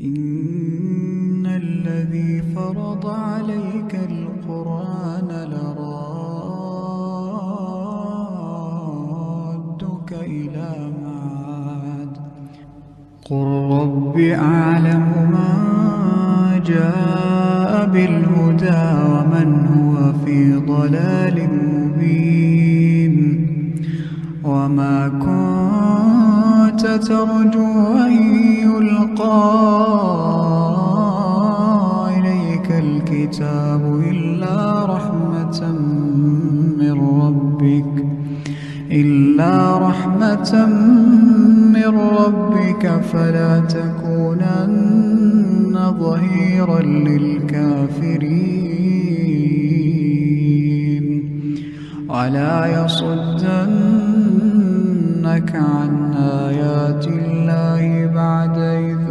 إن الذي فرض عليك القرآن لرادك إلى معاد. قل رب أعلم من جاء بالهدى ومن هو في ضلال مبين. وما كنت ترجو أن يلقى إليك الكتاب إلا رحمة من ربك فلا تكونن ظهيرا للكافرين. ولا يصدنك عن آيات الله بعد إذ